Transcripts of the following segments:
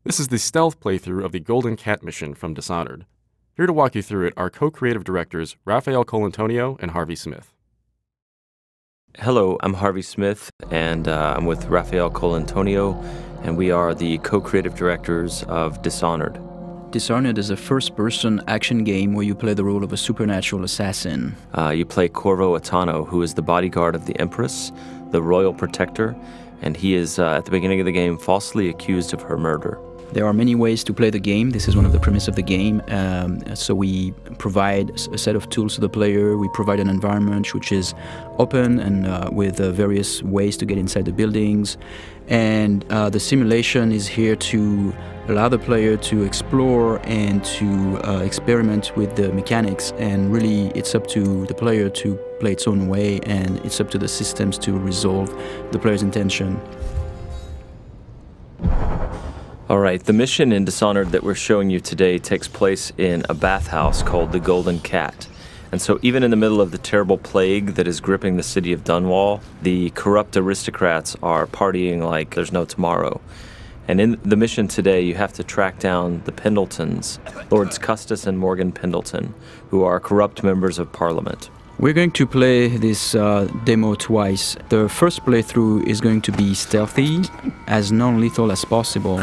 This is the stealth playthrough of the Golden Cat mission from Dishonored. Here to walk you through it are co-creative directors Raf Colantonio and Harvey Smith. Hello, I'm Harvey Smith, and I'm with Raf Colantonio, and we are the co-creative directors of Dishonored. Dishonored is a first-person action game where you play the role of a supernatural assassin. You play Corvo Attano, who is the bodyguard of the Empress, the royal protector, and he is, at the beginning of the game, falsely accused of her murder. There are many ways to play the game. This is one of the premises of the game. So we provide a set of tools to the player. We provide an environment which is open and with various ways to get inside the buildings. And the simulation is here to allow the player to explore and to experiment with the mechanics. And really, it's up to the player to play its own way, and it's up to the systems to resolve the player's intention. All right, the mission in Dishonored that we're showing you today takes place in a bathhouse called the Golden Cat. And so even in the middle of the terrible plague that is gripping the city of Dunwall, the corrupt aristocrats are partying like there's no tomorrow. And in the mission today, you have to track down the Pendletons, Lords Custis and Morgan Pendleton, who are corrupt members of Parliament. We're going to play this demo twice. The first playthrough is going to be stealthy, as non-lethal as possible.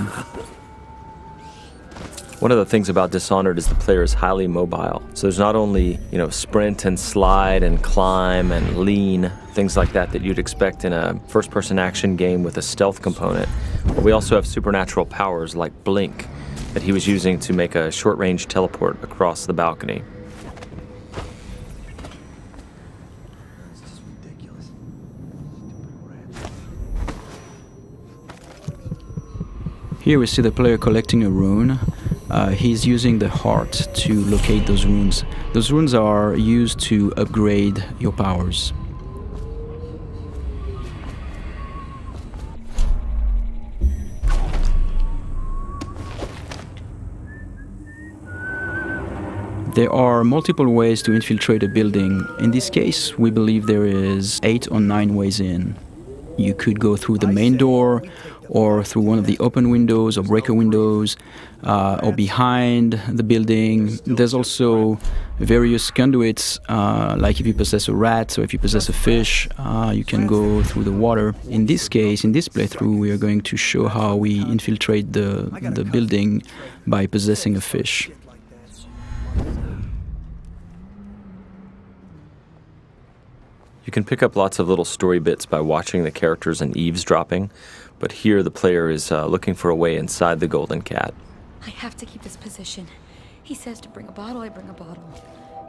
One of the things about Dishonored is the player is highly mobile. So there's not only, sprint and slide and climb and lean, things like that you'd expect in a first-person action game with a stealth component, but we also have supernatural powers like Blink that he was using to make a short-range teleport across the balcony. Here we see the player collecting a rune. He's using the heart to locate those runes. Those runes are used to upgrade your powers. There are multiple ways to infiltrate a building. In this case, we believe there is 8 or 9 ways in. You could go through the main door, or through one of the open windows or breaker windows, or behind the building. There's also various conduits, like if you possess a rat or if you possess a fish, you can go through the water. In this case, in this playthrough, we are going to show how we infiltrate the building by possessing a fish. You can pick up lots of little story bits by watching the characters and eavesdropping, but here the player is looking for a way inside the Golden Cat. I have to keep this position. He says to bring a bottle, I bring a bottle.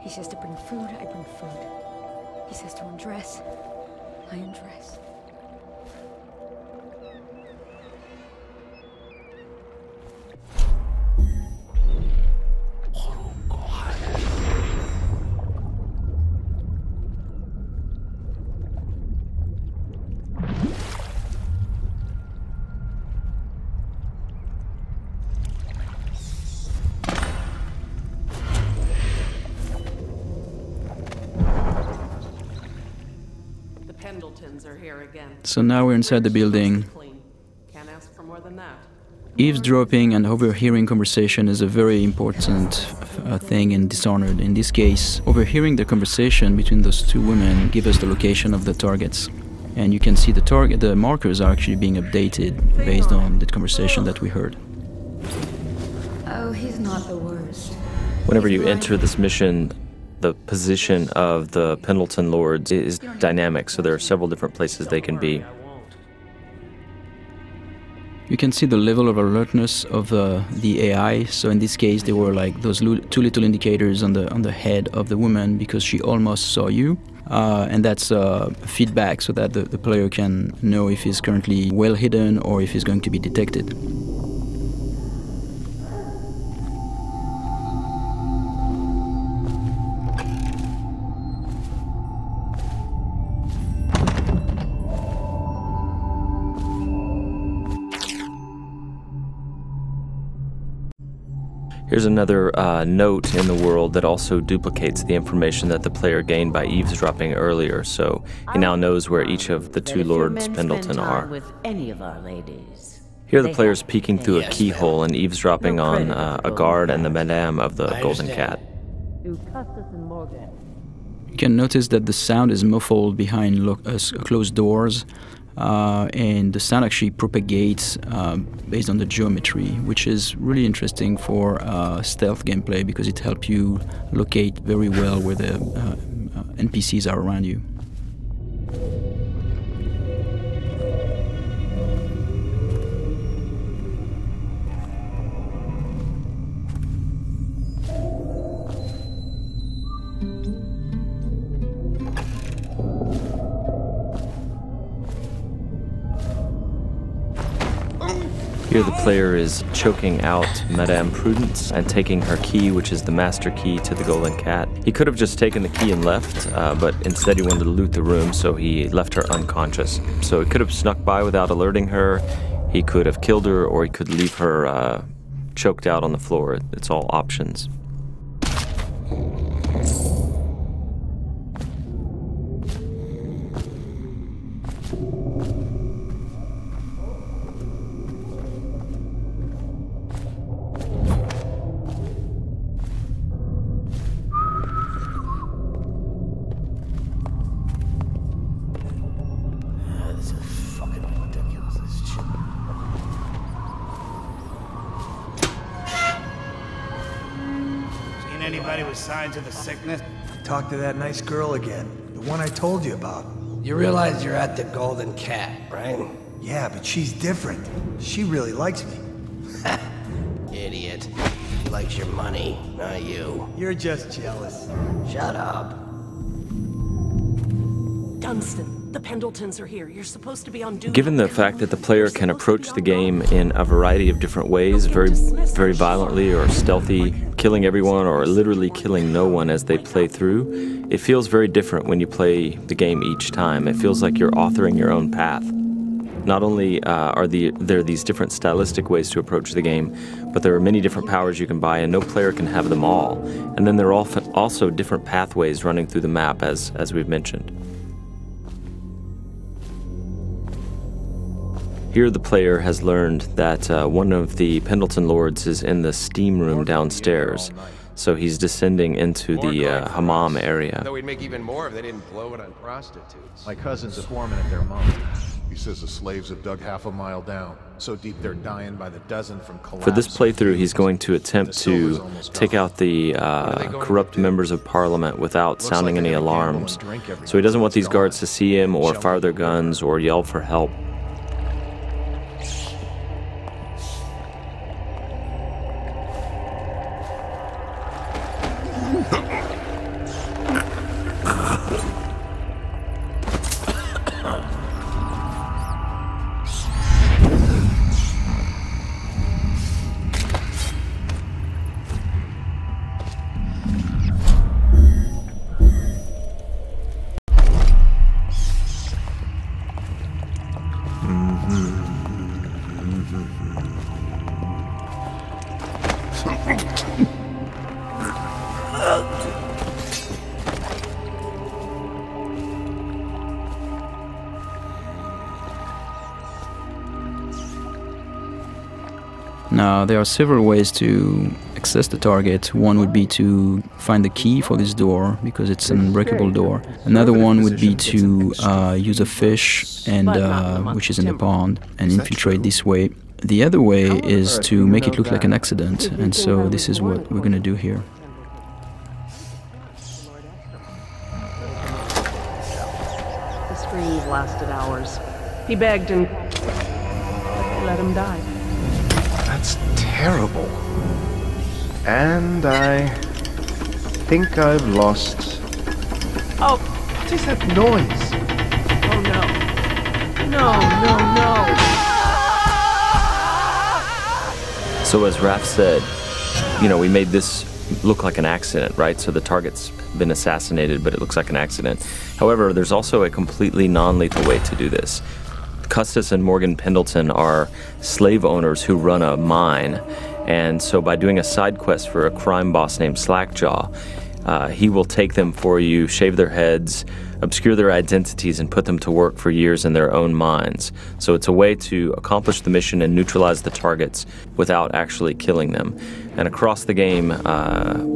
He says to bring food, I bring food. He says to undress, I undress. Pendletons are here again. So now we're inside the building. Can't ask for more than that. Eavesdropping and overhearing conversation is a very important thing in Dishonored. In this case, overhearing the conversation between those two women gives us the location of the targets. And you can see the markers are actually being updated based on the conversation that we heard. Oh, he's not the worst. Whenever you enter this mission, the position of the Pendleton Lords is dynamic, so there are several different places they can be. You can see the level of alertness of the AI. So in this case, there were like those 2 little indicators on the head of the woman because she almost saw you. And that's feedback so that the player can know if he's currently well hidden or if he's going to be detected. Here's another note in the world that also duplicates the information that the player gained by eavesdropping earlier, so he now knows where each of the 2 Lords Pendleton are. With any of our ladies, Here the player's peeking through a keyhole and eavesdropping on a guard and the madame of the Golden Cat. You can notice that the sound is muffled behind closed doors, and the sound actually propagates based on the geometry, which is really interesting for stealth gameplay because it helps you locate very well where the NPCs are around you. Here the player is choking out Madame Prudence and taking her key, which is the master key to the Golden Cat. He could have just taken the key and left, but instead he wanted to loot the room, so he left her unconscious. So he could have snuck by without alerting her, he could have killed her, or he could leave her choked out on the floor. It's all options. Anybody with signs of the sickness? Talk to that nice girl again. The one I told you about. You realize you're at the Golden Cat, right? Yeah, but she's different. She really likes me. Idiot. She likes your money, not you. You're just jealous. Shut up. Dunstan, the Pendletons are here. You're supposed to be on duty. Given the fact that the player can approach the game in a variety of different ways, very violently or stealthy, killing everyone or literally killing no one as they play through, it feels very different when you play the game each time. It feels like you're authoring your own path. Not only are there these different stylistic ways to approach the game, but there are many different powers you can buy, and no player can have them all. And then there are also different pathways running through the map, as we've mentioned. Here the player has learned that one of the Pendleton lords is in the steam room downstairs, so he's descending into the hammam area. Though we'd make even more if they didn't blow it on prostitutes. My cousin's a foreman at their mount. He says the slaves have dug half a mile down, so deep they're dying by the dozen from collapse. For this playthrough, he's going to attempt to take out the corrupt members of parliament without sounding any alarms. So he doesn't want these guards to see him or fire their guns or yell for help. Now, there are several ways to access the target. One would be to find the key for this door, because it's an unbreakable door. Another one would be to use a fish, and which is in a pond, and infiltrate this way. The other way is to make it look like an accident, and so this is what we're going to do here. The screams lasted hours. He begged and they let him die. That's terrible. And I think I've lost... Oh! What is that noise? Oh no. No. So as Raf said, we made this look like an accident, right? So the target's been assassinated, but it looks like an accident. However, there's also a completely non-lethal way to do this. Custis and Morgan Pendleton are slave owners who run a mine, and so by doing a side quest for a crime boss named Slackjaw, he will take them for you, shave their heads, obscure their identities and put them to work for years in their own minds. So it's a way to accomplish the mission and neutralize the targets without actually killing them. And across the game,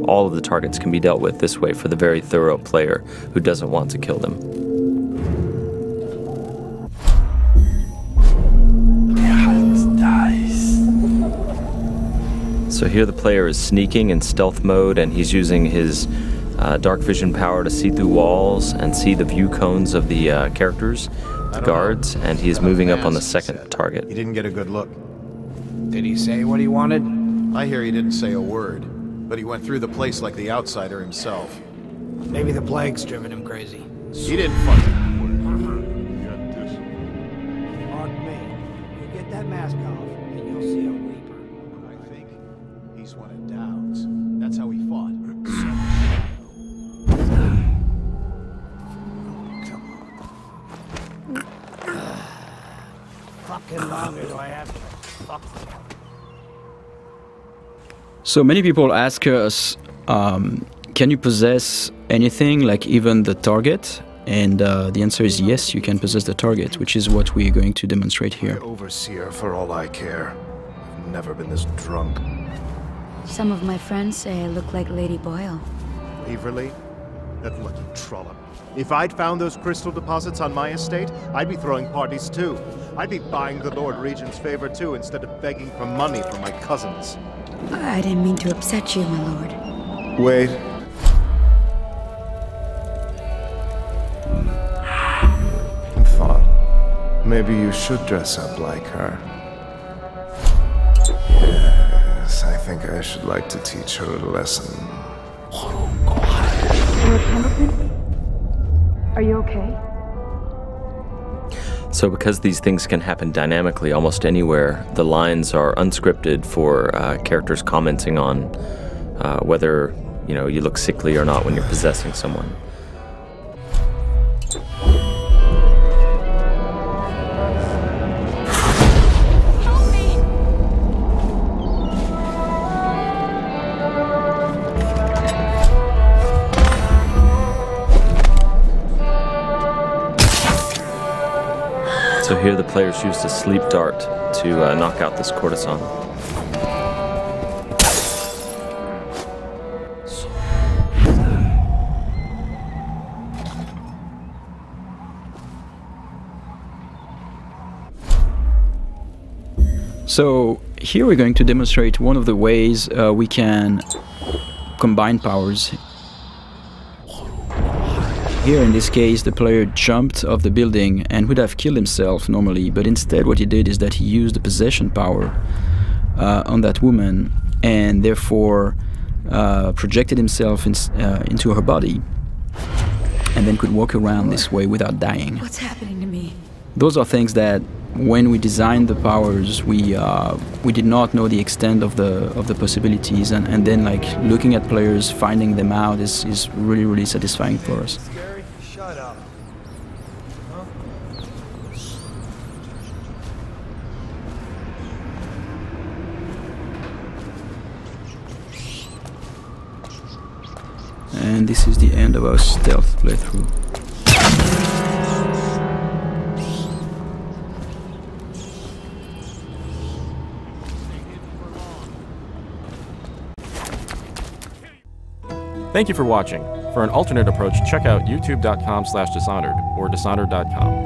all of the targets can be dealt with this way for the very thorough player who doesn't want to kill them. So here the player is sneaking in stealth mode, and he's using his dark vision power to see through walls and see the view cones of the characters, the guards, and he's moving up on the second target. He didn't get a good look. Did he say what he wanted? I hear he didn't say a word, but he went through the place like the outsider himself. Maybe the plague's driven him crazy. He didn't fucking... Mark me. You get that mask off, and you'll see a weeper. I think he's one of Dowd's. That's how he fought. Fucking longer do I have to fuck? So many people ask us, can you possess anything, like even the target? And the answer is yes, you can possess the target, which is what we're going to demonstrate here. Overseer, for all I care. I've never been this drunk. Some of my friends say I look like Lady Boyle. Waverly? That lucky trollop. If I'd found those crystal deposits on my estate, I'd be throwing parties too. I'd be buying the Lord Regent's favor too, instead of begging for money from my cousins. I didn't mean to upset you, my lord. Wait. I thought maybe you should dress up like her. Yes, I think I should like to teach her a lesson. Lord Hamilton? Are you okay? So because these things can happen dynamically almost anywhere, the lines are unscripted for characters commenting on whether, you know, you look sickly or not when you're possessing someone. So here the players used a sleep dart to knock out this courtesan. So here we're going to demonstrate one of the ways we can combine powers. Here in this case the player jumped off the building and would have killed himself normally, but instead what he did is that he used the possession power on that woman and therefore projected himself into her body and then could walk around this way without dying. What's happening to me? Those are things that when we designed the powers we did not know the extent of the possibilities, and then like looking at players finding them out is really satisfying for us. Shut up. Huh? And this is the end of our stealth playthrough. Thank you for watching. For an alternate approach, check out youtube.com/dishonored or dishonored.com.